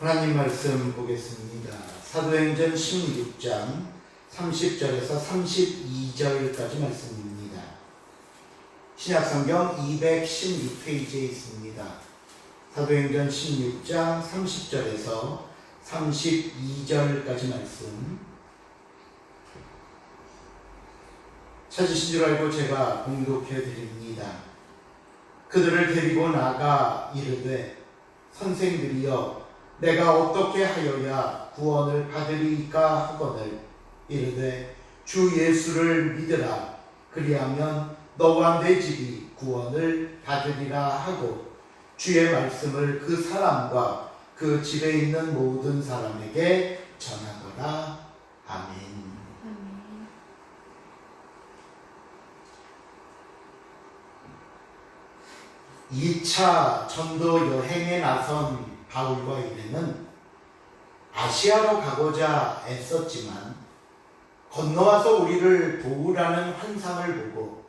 하나님 말씀 보겠습니다. 사도행전 16장 30절에서 32절까지 말씀입니다. 신약성경 216페이지에 있습니다. 사도행전 16장 30절에서 32절까지 말씀. 찾으신 줄 알고 제가 봉독해 드립니다. 그들을 데리고 나가 이르되 선생들이여 내가 어떻게 하여야 구원을 받으리이까 하거늘 이르되 주 예수를 믿으라 그리하면 너와 내 집이 구원을 받으리라 하고 주의 말씀을 그 사람과 그 집에 있는 모든 사람에게 전하더라. 아멘. 2차 전도 여행에 나선 바울과 일행은 아시아로 가고자 애썼지만 건너와서 우리를 도우라는 환상을 보고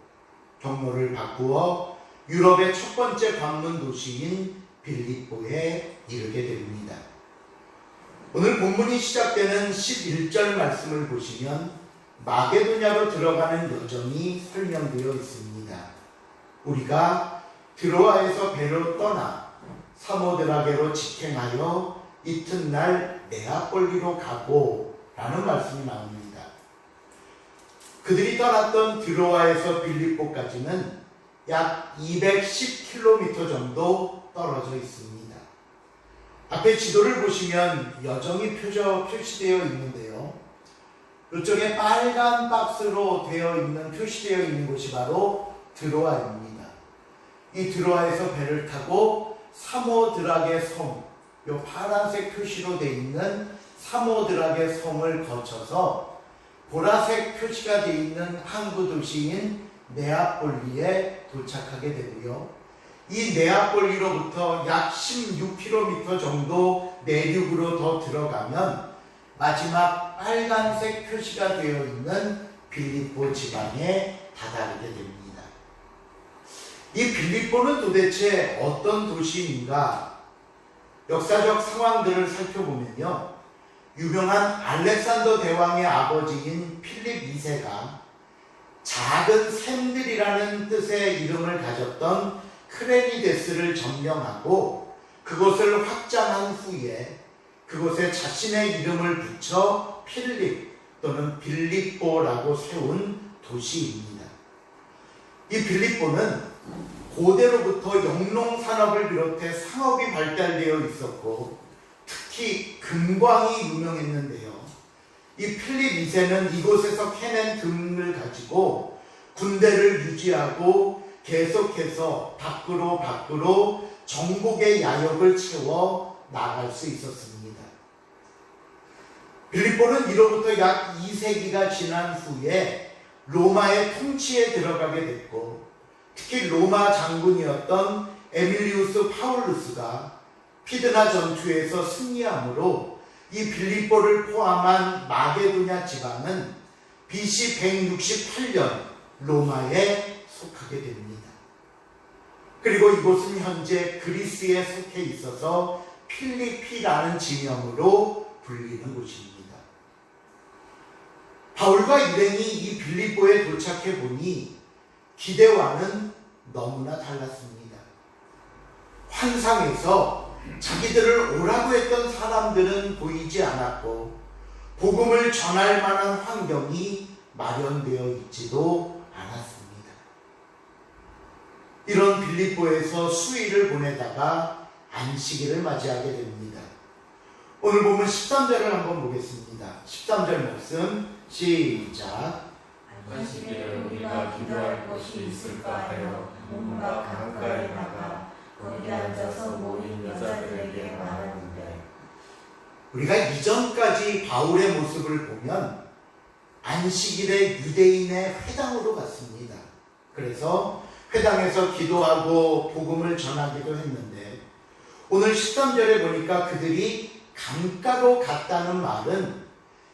경로를 바꾸어 유럽의 첫 번째 관문 도시인 빌립보에 이르게 됩니다. 오늘 본문이 시작되는 11절 말씀을 보시면 마게도냐로 들어가는 여정이 설명되어 있습니다. 우리가 드로아에서 배로 떠나 사모드라게로 직행하여 이튿날 네아폴리로 가고 라는 말씀이 나옵니다. 그들이 떠났던 드로아에서 빌립보까지는 약 210km 정도 떨어져 있습니다. 앞에 지도를 보시면 여정이 표시되어 있는데요. 이쪽에 빨간 박스로 되어 있는 표시되어 있는 곳이 바로 드로아입니다. 이 드로아에서 배를 타고 사모드라게 섬, 이 파란색 표시로 되어 있는 사모드라게 섬을 거쳐서 보라색 표시가 되어 있는 항구 도시인 네아폴리에 도착하게 되고요. 이 네아폴리로부터 약 16km 정도 내륙으로 더 들어가면 마지막 빨간색 표시가 되어 있는 빌립보 지방에 다다르게 됩니다. 이 빌립보는 도대체 어떤 도시인가? 역사적 상황들을 살펴보면요. 유명한 알렉산더 대왕의 아버지인 필립 2세가 작은 샘들이라는 뜻의 이름을 가졌던 크레니데스를 점령하고 그곳을 확장한 후에 그곳에 자신의 이름을 붙여 필립 또는 빌립보라고 세운 도시입니다. 이 빌립보는 고대로부터 영농산업을 비롯해 상업이 발달되어 있었고 특히 금광이 유명했는데요. 이 필립 2세는 이곳에서 캐낸 금을 가지고 군대를 유지하고 계속해서 밖으로 전국의 야역을 채워 나갈 수 있었습니다. 빌립보는 이로부터 약 2세기가 지난 후에 로마의 통치에 들어가게 됐고 특히 로마 장군이었던 에밀리우스 파울루스가 피드나 전투에서 승리함으로 이 빌립보를 포함한 마게도냐 지방은 BC 168년 로마에 속하게 됩니다. 그리고 이곳은 현재 그리스에 속해 있어서 필리피라는 지명으로 불리는 곳입니다. 바울과 일행이 이 빌립보에 도착해 보니 기대와는 너무나 달랐습니다. 환상에서 자기들을 오라고 했던 사람들은 보이지 않았고 복음을 전할 만한 환경이 마련되어 있지도 않았습니다. 이런 빌립보에서 수일을 보내다가 안식일을 맞이하게 됩니다. 오늘 보면 13절을 한번 보겠습니다. 13절 말씀 시작. 안식일에 우리가 기도할 곳이 있을까 하여 문과 강가에 나가 거기 앉아서 모인 여자들에게 말하는데, 우리가 이전까지 바울의 모습을 보면 안식일에 유대인의 회당으로 갔습니다. 그래서 회당에서 기도하고 복음을 전하기도 했는데 오늘 13절에 보니까 그들이 강가로 갔다는 말은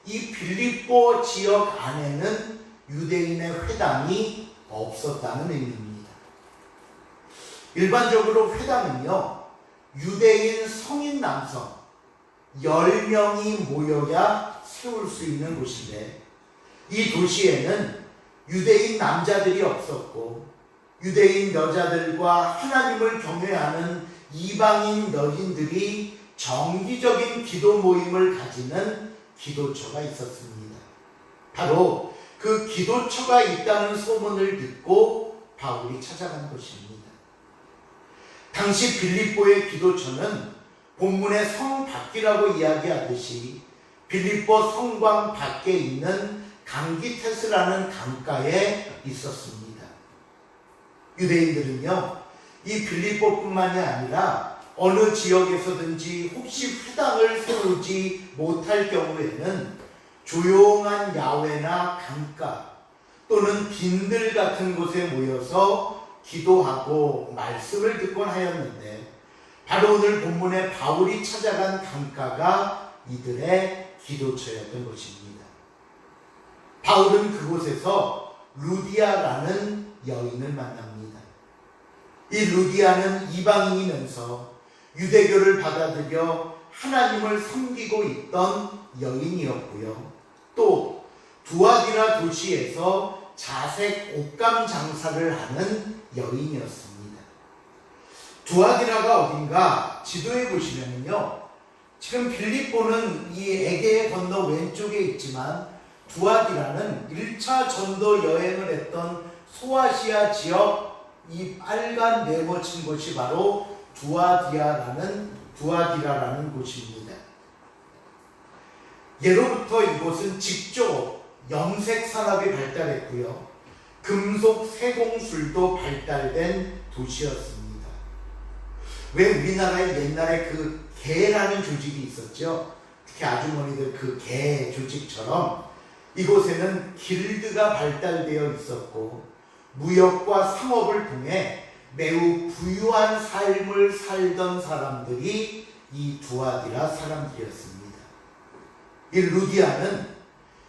이 빌립보 지역 안에는 유대인의 회당이 없었다는 의미입니다. 일반적으로 회당은요, 유대인 성인 남성 10명이 모여야 세울 수 있는 곳인데, 이 도시에는 유대인 남자들이 없었고 유대인 여자들과 하나님을 경외하는 이방인 여인들이 정기적인 기도 모임을 가지는 기도처가 있었습니다. 바로 그 기도처가 있다는 소문을 듣고 바울이 찾아간 것입니다. 당시 빌립보의 기도처는 본문의 성 밖이라고 이야기하듯이 빌립보 성곽 밖에 있는 강기테스라는 강가에 있었습니다. 유대인들은요, 이 빌립보뿐만이 아니라 어느 지역에서든지 혹시 회당을 세우지 못할 경우에는 조용한 야외나 강가 또는 빈들 같은 곳에 모여서 기도하고 말씀을 듣곤 하였는데, 바로 오늘 본문에 바울이 찾아간 강가가 이들의 기도처였던 것입니다. 바울은 그곳에서 루디아라는 여인을 만납니다. 이 루디아는 이방인이면서 유대교를 받아들여 하나님을 섬기고 있던 여인이었고요. 또 두아디라 도시에서 자색 옷감 장사를 하는 여인이었습니다. 두아디라가 어딘가 지도에 보시면요, 지금 빌립보는 이 에게 건너 왼쪽에 있지만 두아디라는 1차 전도 여행을 했던 소아시아 지역, 이 빨간 네모 친 곳이 바로 두아디라라는 곳입니다. 예로부터 이곳은 직접 염색 산업이 발달했고요, 금속 세공술도 발달된 도시였습니다. 왜 우리나라에 옛날에 그 개라는 조직이 있었죠? 특히 아주머니들 그 개 조직처럼 이곳에는 길드가 발달되어 있었고 무역과 상업을 통해 매우 부유한 삶을 살던 사람들이 이 두아디라 사람들이었습니다. 이 루디아는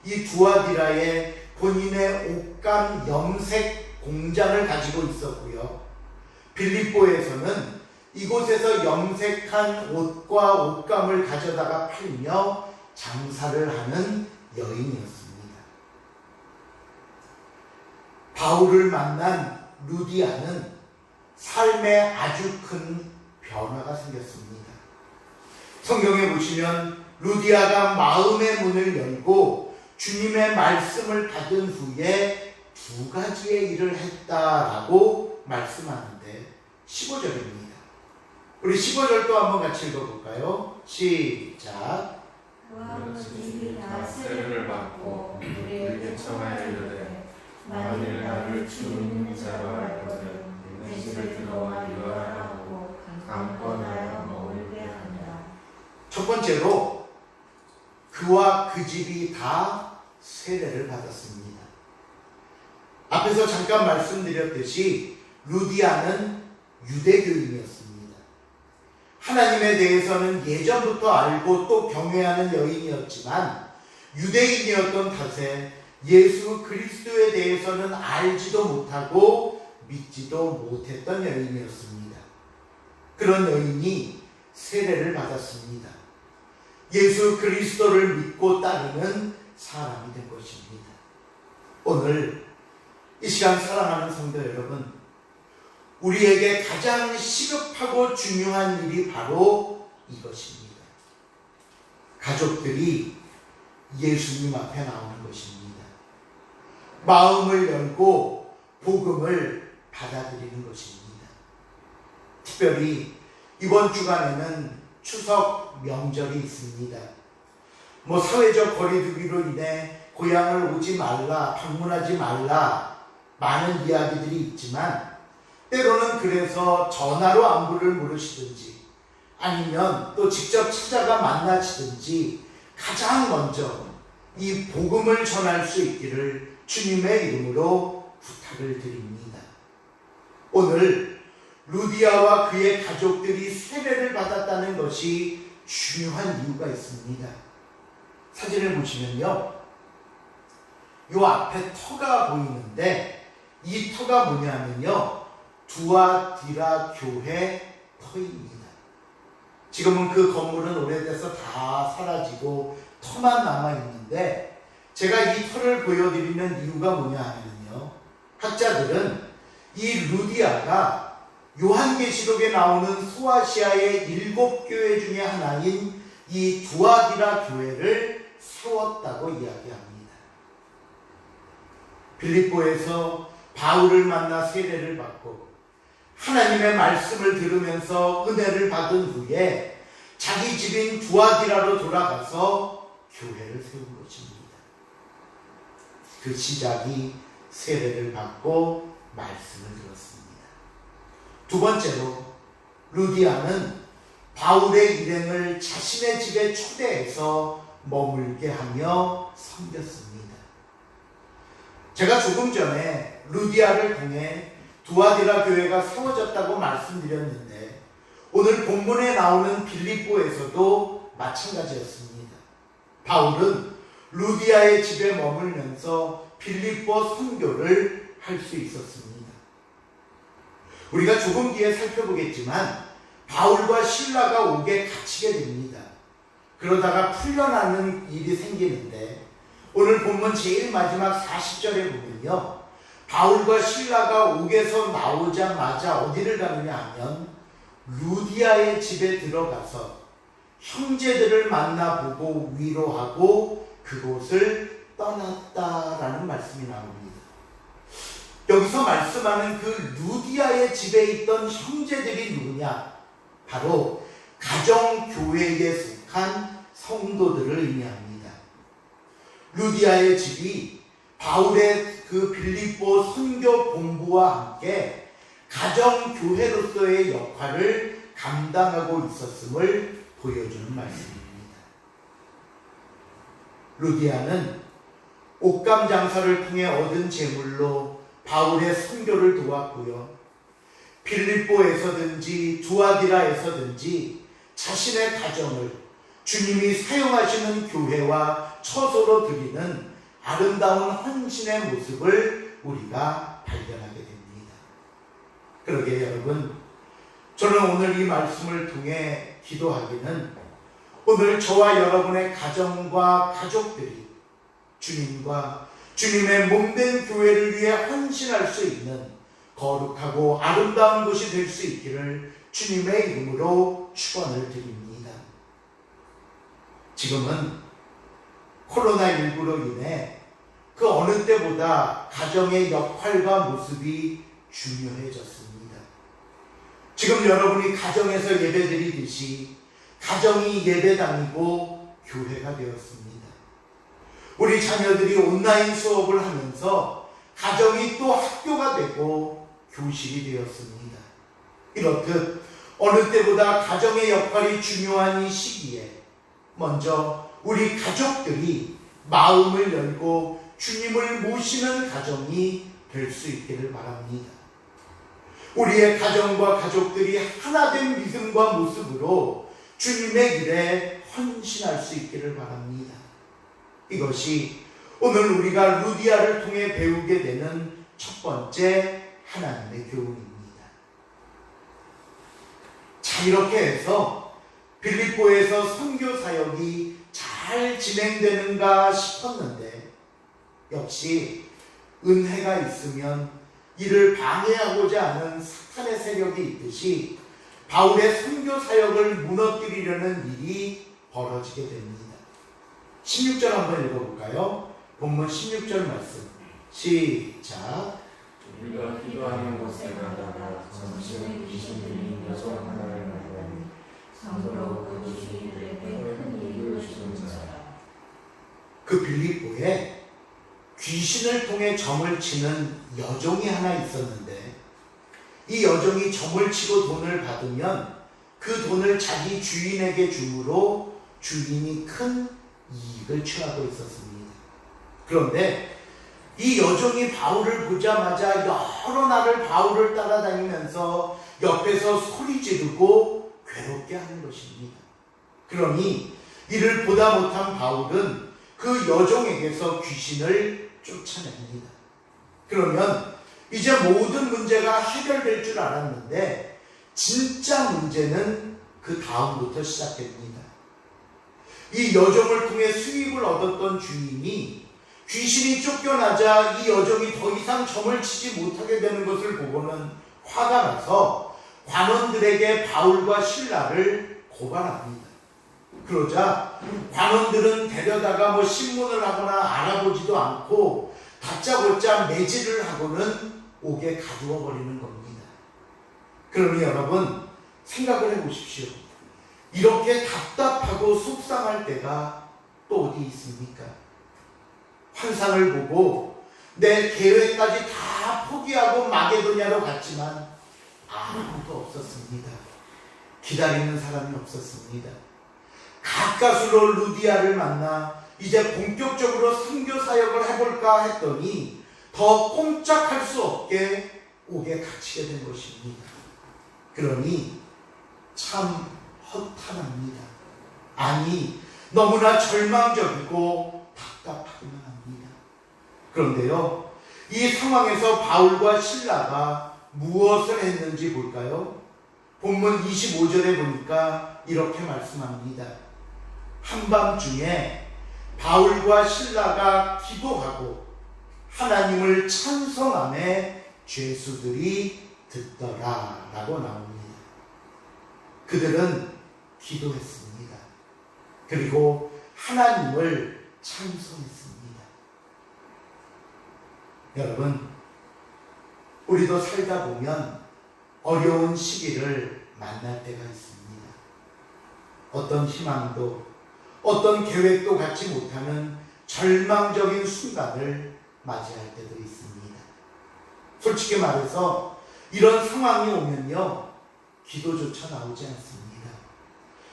이 두아디라에 본인의 옷감 염색 공장을 가지고 있었고요, 빌립보에서는 이곳에서 염색한 옷과 옷감을 가져다가 팔며 장사를 하는 여인이었습니다. 바울을 만난 루디아는 삶에 아주 큰 변화가 생겼습니다. 성경에 보시면 루디아가 마음의 문을 열고 주님의 말씀을 받은 후에 2가지의 일을 했다라고 말씀하는데 15절입니다. 우리 15절도 한번 같이 읽어볼까요? 시작. 그것이 다 세례를 받고 우리에게 청하여 이르되 만일 나를 주 믿는 자로 알거든 내 집에 들어와 유하라고 강권하여 머물게 한다. 첫 번째로 그와 그 집이 다 세례를 받았습니다. 앞에서 잠깐 말씀드렸듯이 루디아는 유대교인이었습니다. 하나님에 대해서는 예전부터 알고 또 경외하는 여인이었지만 유대인이었던 탓에 예수 그리스도에 대해서는 알지도 못하고 믿지도 못했던 여인이었습니다. 그런 여인이 세례를 받았습니다. 예수 그리스도를 믿고 따르는 사람이 된 것입니다. 오늘 이 시간 사랑하는 성도 여러분, 우리에게 가장 시급하고 중요한 일이 바로 이것입니다. 가족들이 예수님 앞에 나오는 것입니다. 마음을 열고 복음을 받아들이는 것입니다. 특별히 이번 주간에는 추석 명절이 있습니다. 사회적 거리두기로 인해 고향을 오지 말라, 방문하지 말라 많은 이야기들이 있지만 때로는 그래서 전화로 안부를 물으시든지 아니면 또 직접 찾아가 만나시든지 가장 먼저 이 복음을 전할 수 있기를 주님의 이름으로 부탁을 드립니다. 오늘 루디아와 그의 가족들이 세례를 받았다는 것이 중요한 이유가 있습니다. 사진을 보시면요, 이 앞에 터가 보이는데 이 터가 뭐냐면요, 두아디라 교회 터입니다. 지금은 그 건물은 오래돼서 다 사라지고 터만 남아있는데, 제가 이 터를 보여드리는 이유가 뭐냐 하면요, 학자들은 이 루디아가 요한계시록에 나오는 소아시아의 7교회 중에 하나인 이 두아디라 교회를 세웠다고 이야기합니다. 빌립보에서 바울을 만나 세례를 받고 하나님의 말씀을 들으면서 은혜를 받은 후에 자기 집인 두아디라로 돌아가서 교회를 세운 것입니다. 그 시작이 세례를 받고 말씀을 들었습니다. 두 번째로, 루디아는 바울의 일행을 자신의 집에 초대해서 머물게 하며 섬겼습니다. 제가 조금 전에 루디아를 통해 두아디라 교회가 세워졌다고 말씀드렸는데, 오늘 본문에 나오는 빌립보에서도 마찬가지였습니다. 바울은 루디아의 집에 머물면서 빌립보 선교를 할 수 있었습니다. 우리가 조금 뒤에 살펴보겠지만 바울과 실라가 옥에 갇히게 됩니다. 그러다가 풀려나는 일이 생기는데, 오늘 본문 제일 마지막 40절에 보면요, 바울과 실라가 옥에서 나오자마자 어디를 가느냐 하면 루디아의 집에 들어가서 형제들을 만나보고 위로하고 그곳을 떠났다라는 말씀이 나옵니다. 여기서 말씀하는 그 루디아의 집에 있던 형제들이 누구냐? 바로 가정교회에 속한 성도들을 의미합니다. 루디아의 집이 바울의 그 빌립보 선교 본부와 함께 가정교회로서의 역할을 감당하고 있었음을 보여주는 말씀입니다. 루디아는 옥감 장사를 통해 얻은 재물로 바울의 선교를 도왔고요, 빌립보에서든지 두아디라에서든지 자신의 가정을 주님이 사용하시는 교회와 처소로 드리는 아름다운 헌신의 모습을 우리가 발견하게 됩니다. 그러게 여러분, 저는 오늘 이 말씀을 통해 기도하기는, 오늘 저와 여러분의 가정과 가족들이 주님과 주님의 몸된 교회를 위해 헌신할 수 있는 거룩하고 아름다운 곳이 될 수 있기를 주님의 이름으로 축원을 드립니다. 지금은 코로나19로 인해 그 어느 때보다 가정의 역할과 모습이 중요해졌습니다. 지금 여러분이 가정에서 예배드리듯이 가정이 예배당이고 교회가 되었습니다. 우리 자녀들이 온라인 수업을 하면서 가정이 또 학교가 되고 교실이 되었습니다. 이렇듯 어느 때보다 가정의 역할이 중요한 이 시기에 먼저 우리 가족들이 마음을 열고 주님을 모시는 가정이 될 수 있기를 바랍니다. 우리의 가정과 가족들이 하나된 믿음과 모습으로 주님의 일에 헌신할 수 있기를 바랍니다. 이것이 오늘 우리가 루디아를 통해 배우게 되는 첫 번째 하나님의 교훈입니다. 자, 이렇게 해서 빌립보에서 선교 사역이 잘 진행되는가 싶었는데, 역시 은혜가 있으면 이를 방해하고자 하는 사탄의 세력이 있듯이 바울의 선교 사역을 무너뜨리려는 일이 벌어지게 됩니다. 16절 한번 읽어볼까요? 본문 16절 말씀 시작. 우리가 기도하는 곳에 가다가 정신의 귀신 들린 여성 하나를 만나니 참으로 그 주인들에게 큰 일을 주는 자라. 그 빌립보에 귀신을 통해 점을 치는 여종이 하나 있었는데, 이 여종이 점을 치고 돈을 받으면 그 돈을 자기 주인에게 주므로 주인이 큰 이익을 취하고 있었습니다. 그런데 이 여종이 바울을 보자마자 여러 날을 바울을 따라다니면서 옆에서 소리 지르고 괴롭게 하는 것입니다. 그러니 이를 보다 못한 바울은 그 여종에게서 귀신을 쫓아냅니다. 그러면 이제 모든 문제가 해결될 줄 알았는데, 진짜 문제는 그 다음부터 시작됩니다. 이 여종을 통해 수입을 얻었던 주인이 귀신이 쫓겨나자 이 여종이 더 이상 점을 치지 못하게 되는 것을 보고는 화가 나서 관원들에게 바울과 실라를 고발합니다. 그러자 관원들은 데려다가 신문을 하거나 알아보지도 않고 다짜고짜 매질을 하고는 옥에 가두어 버리는 겁니다. 그러니 여러분 생각을 해보십시오. 이렇게 답답하고 속상할 때가 또 어디 있습니까? 환상을 보고 내 계획까지 다 포기하고 마게도냐로 갔지만 아무도 없었습니다. 기다리는 사람이 없었습니다. 가까스로 루디아를 만나 이제 본격적으로 선교 사역을 해볼까 했더니 더 꼼짝할 수 없게 옥에 갇히게 된 것입니다. 그러니 참 허탄합니다. 아니 너무나 절망적이고 답답하기만 합니다. 그런데요, 이 상황에서 바울과 실라가 무엇을 했는지 볼까요? 본문 25절에 보니까 이렇게 말씀합니다. 한밤중에 바울과 실라가 기도하고 하나님을 찬송하며 죄수들이 듣더라 라고 나옵니다. 그들은 기도했습니다. 그리고 하나님을 찬송했습니다. 여러분, 우리도 살다 보면 어려운 시기를 만날 때가 있습니다. 어떤 희망도 어떤 계획도 갖지 못하는 절망적인 순간을 맞이할 때도 있습니다. 솔직히 말해서 이런 상황이 오면요, 기도조차 나오지 않습니다.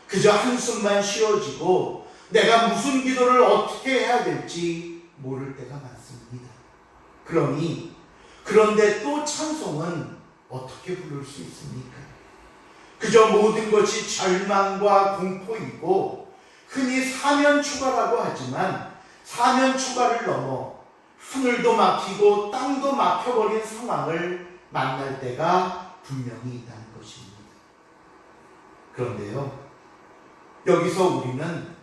그저 한숨만 쉬어지고 내가 무슨 기도를 어떻게 해야 될지 모를 때가 많습니다. 그런데 또 찬송은 어떻게 부를 수 있습니까? 그저 모든 것이 절망과 공포이고 흔히 사면초가라고 하지만 사면초가를 넘어 하늘도 막히고 땅도 막혀버린 상황을 만날 때가 분명히 있다는 것입니다. 그런데요, 여기서 우리는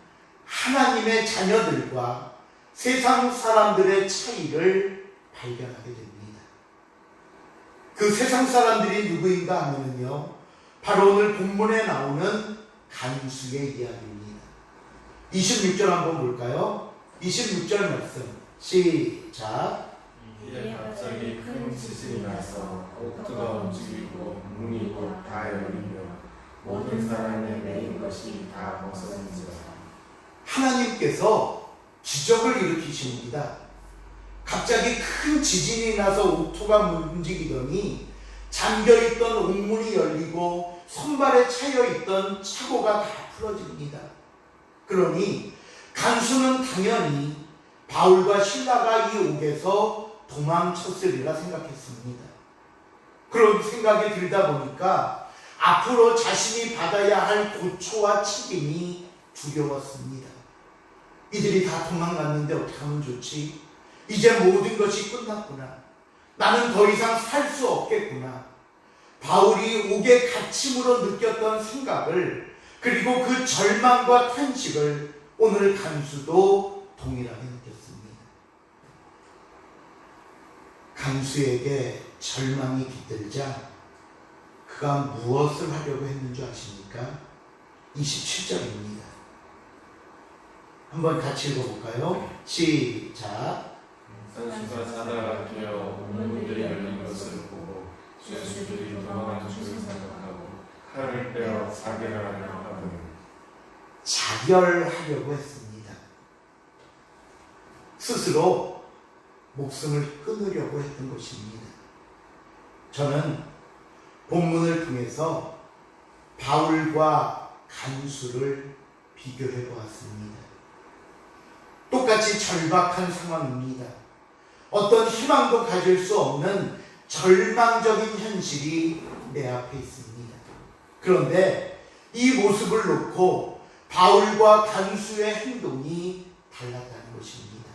하나님의 자녀들과 세상 사람들의 차이를 발견하게 됩니다. 그 세상 사람들이 누구인가 하면요, 바로 오늘 본문에 나오는 간수의 이야기입니다. 26절 한번 볼까요? 26절 말씀 시작. 이에 갑자기 큰 지진이 나서 옥토가 움직이고 문이 곧 다 열리며 모든 사람의 매인 것이 다 벗어진지라. 하나님께서 기적을 일으키십니다. 갑자기 큰 지진이 나서 옥토가 움직이더니 잠겨있던 옥문이 열리고 손발에 차여있던 차고가 다 풀어집니다. 그러니 간수는 당연히 바울과 실라가 이 옥에서 도망쳤으리라 생각했습니다. 그런 생각이 들다 보니까 앞으로 자신이 받아야 할 고초와 책임이 두려웠습니다. 이들이 다 도망갔는데 어떻게 하면 좋지? 이제 모든 것이 끝났구나. 나는 더 이상 살 수 없겠구나. 바울이 옥의 갇힘으로 느꼈던 생각을, 그리고 그 절망과 탄식을 오늘 간수도 동일하게 느꼈습니다. 간수에게 절망이 깃들자 그가 무엇을 하려고 했는지 아십니까? 27절입니다. 한번 같이 읽어볼까요? 시작. 선수가 자다가 깨어 옥문들이 열린 것을 보고 죄수들이 도망간 줄을 생각하고 칼을 빼어 자결하려 하더니 자결하려고 했습니다. 스스로 목숨을 끊으려고 했던 것입니다. 저는 본문을 통해서 바울과 간수를 비교해 보았습니다. 똑같이 절박한 상황입니다. 어떤 희망도 가질 수 없는 절망적인 현실이 내 앞에 있습니다. 그런데 이 모습을 놓고 바울과 간수의 행동이 달랐다는 것입니다.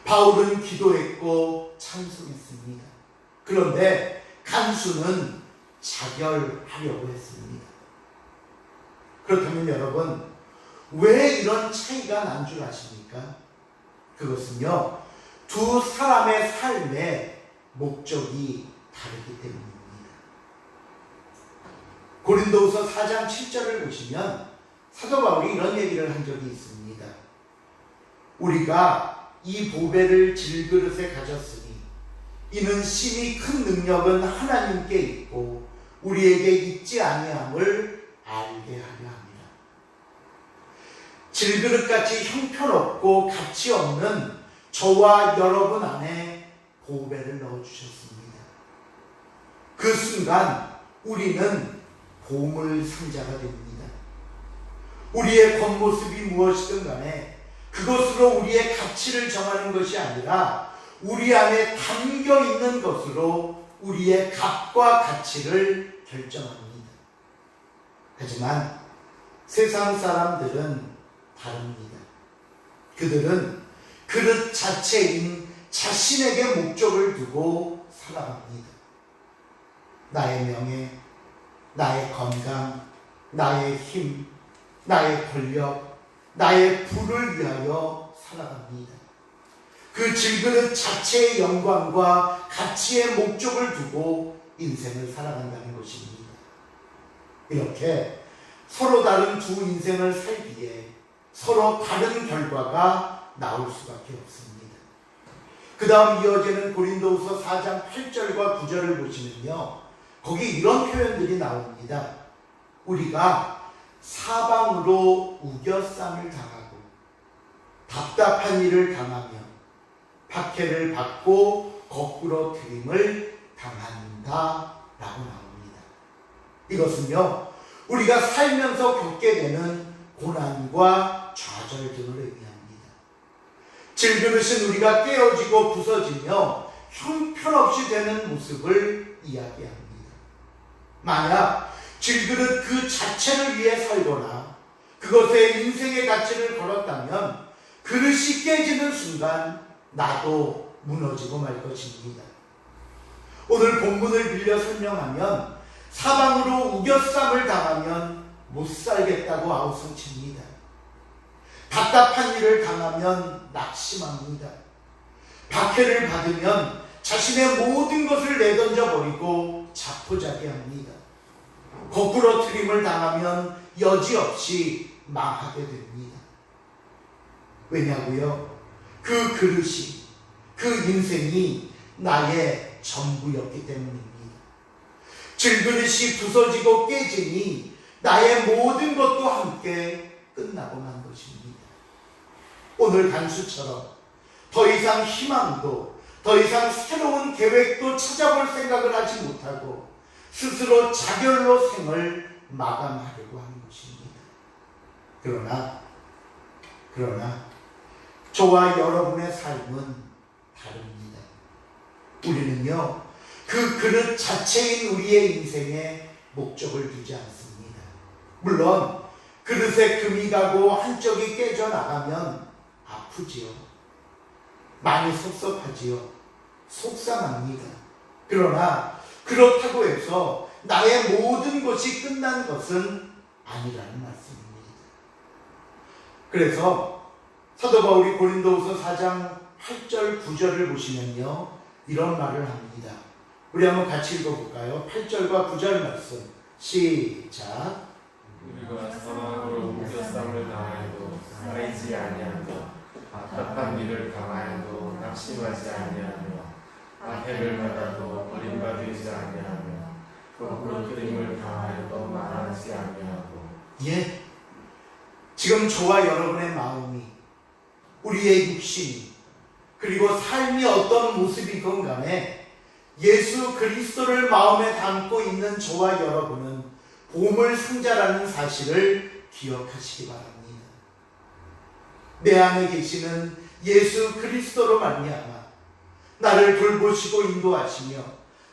바울은 기도했고 찬송했습니다. 그런데 간수는 자결하려고 했습니다. 그렇다면 여러분, 왜 이런 차이가 난 줄 아십니까? 그것은요, 두 사람의 삶의 목적이 다르기 때문입니다. 고린도후서 4장 7절을 보시면 사도 바울이 이런 얘기를 한 적이 있습니다. 우리가 이 보배를 질그릇에 가졌으니 이는 심히 큰 능력은 하나님께 있고 우리에게 있지 아니함을 알게 하려 합니다. 질그릇같이 형편없고 가치 없는 저와 여러분 안에 보배를 넣어주셨습니다. 그 순간 우리는 보물 상자가 됩니다. 우리의 겉모습이 무엇이든 간에 그것으로 우리의 가치를 정하는 것이 아니라 우리 안에 담겨 있는 것으로 우리의 값과 가치를 결정합니다. 하지만 세상 사람들은 다릅니다. 그들은 그릇 자체인 자신에게 목적을 두고 살아갑니다. 나의 명예, 나의 건강, 나의 힘, 나의 권력, 나의 부를 위하여 살아갑니다. 그 질그릇 자체의 영광과 가치의 목적을 두고 인생을 살아간다는 것입니다. 이렇게 서로 다른 두 인생을 살기에 서로 다른 결과가 나올 수밖에 없습니다. 그 다음 이어지는 고린도후서 4장 8절과 9절을 보시면요, 거기 이런 표현들이 나옵니다. 우리가 사방으로 우겨쌈을 당하고 답답한 일을 당하며 박해를 받고 거꾸로 들임을 당한다 라고 나옵니다. 이것은요, 우리가 살면서 겪게 되는 고난과 좌절 등을 의미합니다. 질그릇은 우리가 깨어지고 부서지며 형편없이 되는 모습을 이야기합니다. 만약 질그릇 그 자체를 위해 살거나 그것에 인생의 가치를 걸었다면 그릇이 깨지는 순간 나도 무너지고 말 것입니다. 오늘 본문을 빌려 설명하면 사방으로 우겨쌈을 당하면 못 살겠다고 아우성칩니다. 답답한 일을 당하면 낙심합니다. 박해를 받으면 자신의 모든 것을 내던져 버리고 자포자기합니다. 거꾸로 트림을 당하면 여지없이 망하게 됩니다. 왜냐고요? 그 그릇이, 그 인생이 나의 전부였기 때문입니다. 질그릇이 부서지고 깨지니 나의 모든 것도 함께 끝나고 만 것입니다. 오늘 간수처럼 더 이상 희망도, 더 이상 새로운 계획도 찾아볼 생각을 하지 못하고 스스로 자결로 생을 마감하려고 하는 것입니다. 그러나 저와 여러분의 삶은 다릅니다. 우리는요, 그 그릇 자체인 우리의 인생에 목적을 두지 않습니다. 물론 그릇에 금이 가고 한쪽이 깨져나가면 아프지요. 많이 섭섭하지요. 속상합니다. 그러나 그렇다고 해서 나의 모든 것이 끝난 것은 아니라는 말씀입니다. 그래서 사도 바울이 고린도후서 4장 8절 9절을 보시면요, 이런 말을 합니다. 우리 한번 같이 읽어볼까요? 8절과 9절 말씀 시작. 우리가 사망으로 우겨쌈을 당하여도 살아있지 아니하며 답답한 일을 당하여도 낙심하지 아니하며 박해를 받아도 버림받지 아니하며 거꾸로 트림을 당하여도 망하지 아니하고. 예, 지금 저와 여러분의 마음이, 우리의 육신이, 그리고 삶이 어떤 모습이건 간에 예수 그리스도를 마음에 담고 있는 저와 여러분은 보물 상자라는 사실을 기억하시기 바랍니다. 내 안에 계시는 예수 그리스도로 말미암아 나를 돌보시고 인도하시며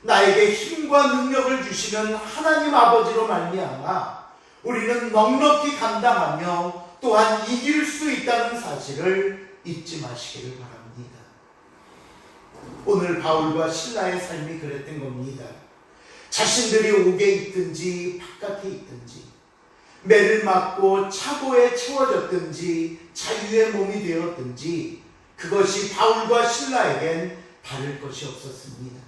나에게 힘과 능력을 주시는 하나님 아버지로 말미암아 우리는 넉넉히 감당하며 또한 이길 수 있다는 사실을 잊지 마시기를 바랍니다. 오늘 바울과 신라의 삶이 그랬던 겁니다. 자신들이 옥에 있든지 바깥에 있든지 매를 맞고 차고에 채워졌든지 자유의 몸이 되었든지 그것이 바울과 실라에겐 다를 것이 없었습니다.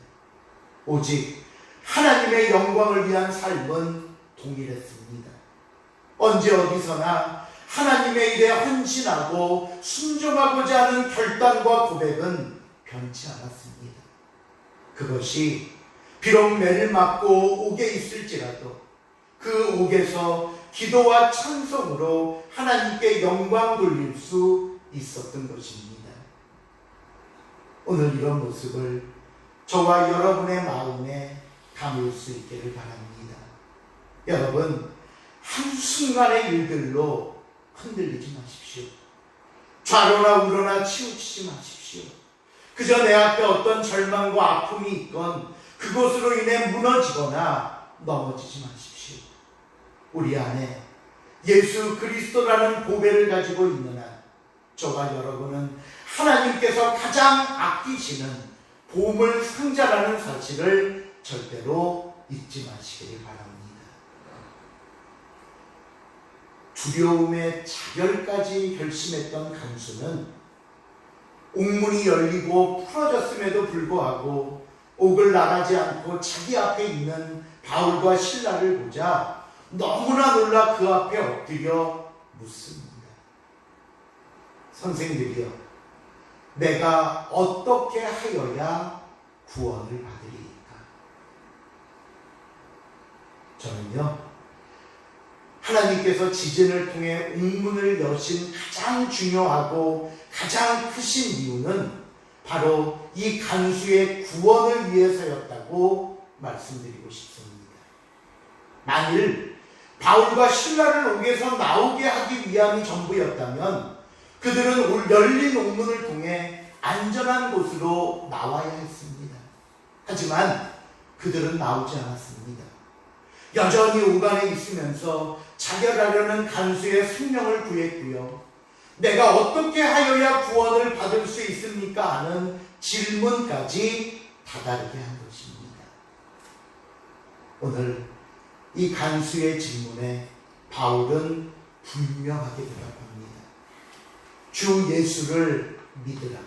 오직 하나님의 영광을 위한 삶은 동일했습니다. 언제 어디서나 하나님의 일에 헌신하고 순종하고자 하는 결단과 고백은 변치 않았습니다. 그것이 비록 매를 맞고 옥에 있을지라도 그 옥에서 기도와 찬송으로 하나님께 영광 돌릴 수 있었던 것입니다. 오늘 이런 모습을 저와 여러분의 마음에 담을 수 있기를 바랍니다. 여러분, 한순간의 일들로 흔들리지 마십시오. 좌로나 우로나 치우치지 마십시오. 그저 내 앞에 어떤 절망과 아픔이 있건 그것으로 인해 무너지거나 넘어지지 마십시오. 우리 안에 예수 그리스도라는 보배를 가지고 있는 한 저와 여러분은 하나님께서 가장 아끼시는 보물 상자라는 사실을 절대로 잊지 마시기를 바랍니다. 두려움에 자결까지 결심했던 간수는 옥문이 열리고 풀어졌음에도 불구하고 옥을 나가지 않고 자기 앞에 있는 바울과 실라를 보자 너무나 놀라 그 앞에 엎드려 묻습니다. 선생들이여, 내가 어떻게 하여야 구원을 받으리이까? 저는요, 하나님께서 지진을 통해 옥문을 여신 가장 중요하고 가장 크신 이유는 바로 이 간수의 구원을 위해서였다고 말씀드리고 싶습니다. 만일 바울과 실라를 옥에서 나오게 하기 위함이 전부였다면 그들은 열린 옥문을 통해 안전한 곳으로 나와야 했습니다. 하지만 그들은 나오지 않았습니다. 여전히 옥 안에 있으면서 자결하려는 간수의 생명을 구했고요. 내가 어떻게 하여야 구원을 받을 수 있습니까? 하는 질문까지 다다르게 한 것입니다. 오늘 이 간수의 질문에 바울은 분명하게 대답합니다. 주 예수를 믿으라.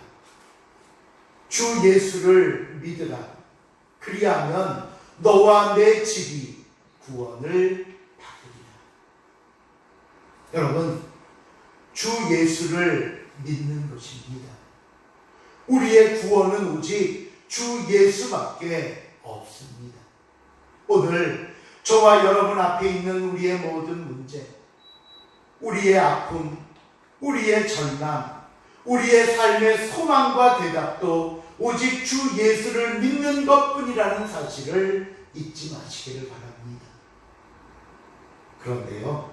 주 예수를 믿으라. 그리하면 너와 내 집이 구원을 받으리라. 여러분, 주 예수를 믿는 것입니다. 우리의 구원은 오직 주 예수밖에 없습니다. 오늘 저와 여러분 앞에 있는 우리의 모든 문제, 우리의 아픔, 우리의 절망, 우리의 삶의 소망과 대답도 오직 주 예수를 믿는 것뿐이라는 사실을 잊지 마시기를 바랍니다. 그런데요,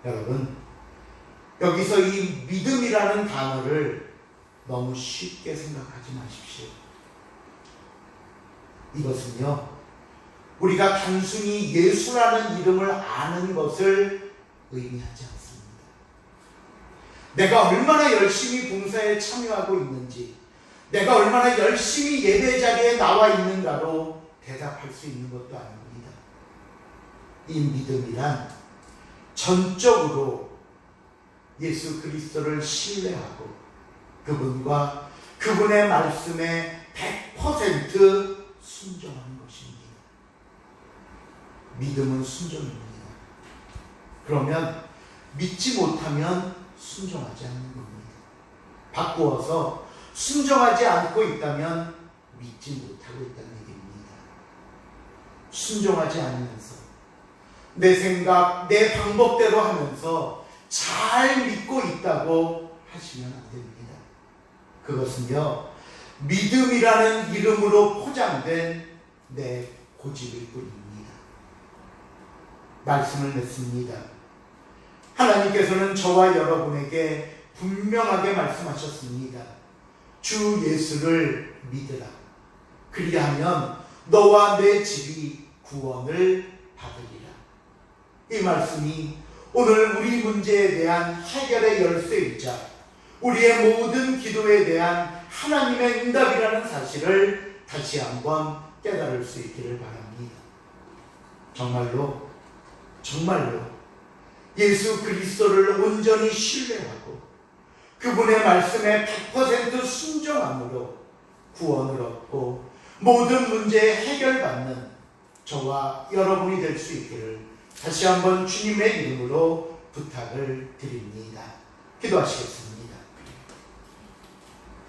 여러분, 여기서 이 믿음이라는 단어를 너무 쉽게 생각하지 마십시오. 이것은요, 우리가 단순히 예수라는 이름을 아는 것을 의미하지 않습니다. 내가 얼마나 열심히 봉사에 참여하고 있는지, 내가 얼마나 열심히 예배 자리에 나와 있는가로 대답할 수 있는 것도 아닙니다. 이 믿음이란 전적으로 예수 그리스도를 신뢰하고 그분과 그분의 말씀에 100% 순종하는 것입니다. 믿음은 순종입니다. 그러면 믿지 못하면 순종하지 않는 겁니다. 바꾸어서 순종하지 않고 있다면 믿지 못하고 있다는 얘기입니다. 순종하지 않으면서 내 생각, 내 방법대로 하면서 잘 믿고 있다고 하시면 안 됩니다. 그것은요, 믿음이라는 이름으로 포장된 내 고집일 뿐입니다. 말씀을 맺습니다. 하나님께서는 저와 여러분에게 분명하게 말씀하셨습니다. 주 예수를 믿으라. 그리하면 너와 내 집이 구원을 받으리라. 이 말씀이 오늘 우리 문제에 대한 해결의 열쇠이자 우리의 모든 기도에 대한 하나님의 응답이라는 사실을 다시 한번 깨달을 수 있기를 바랍니다. 정말로 예수 그리스도를 온전히 신뢰하고 그분의 말씀에 100% 순종함으로 구원을 얻고 모든 문제에 해결받는 저와 여러분이 될 수 있기를 다시 한번 주님의 이름으로 부탁을 드립니다. 기도하시겠습니다.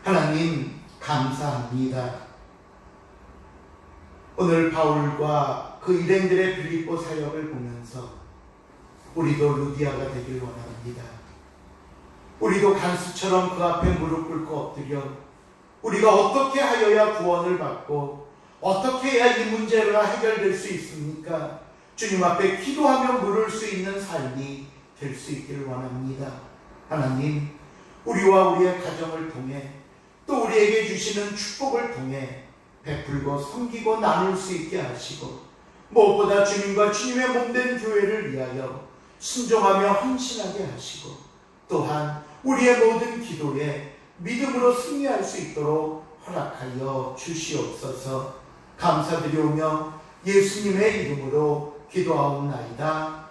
하나님 감사합니다. 오늘 바울과 그 일행들의 빌립보 사역을 보면서 우리도 루디아가 되길 원합니다. 우리도 간수처럼 그 앞에 무릎 꿇고 엎드려 우리가 어떻게 하여야 구원을 받고 어떻게 해야 이 문제가 해결될 수 있습니까? 주님 앞에 기도하며 물을 수 있는 삶이 될 수 있기를 원합니다. 하나님, 우리와 우리의 가정을 통해 또 우리에게 주시는 축복을 통해 베풀고 섬기고 나눌 수 있게 하시고 무엇보다 주님과 주님의 몸된 교회를 위하여 순종하며 헌신하게 하시고 또한 우리의 모든 기도에 믿음으로 승리할 수 있도록 허락하여 주시옵소서. 감사드리오며 예수님의 이름으로 기도하옵나이다.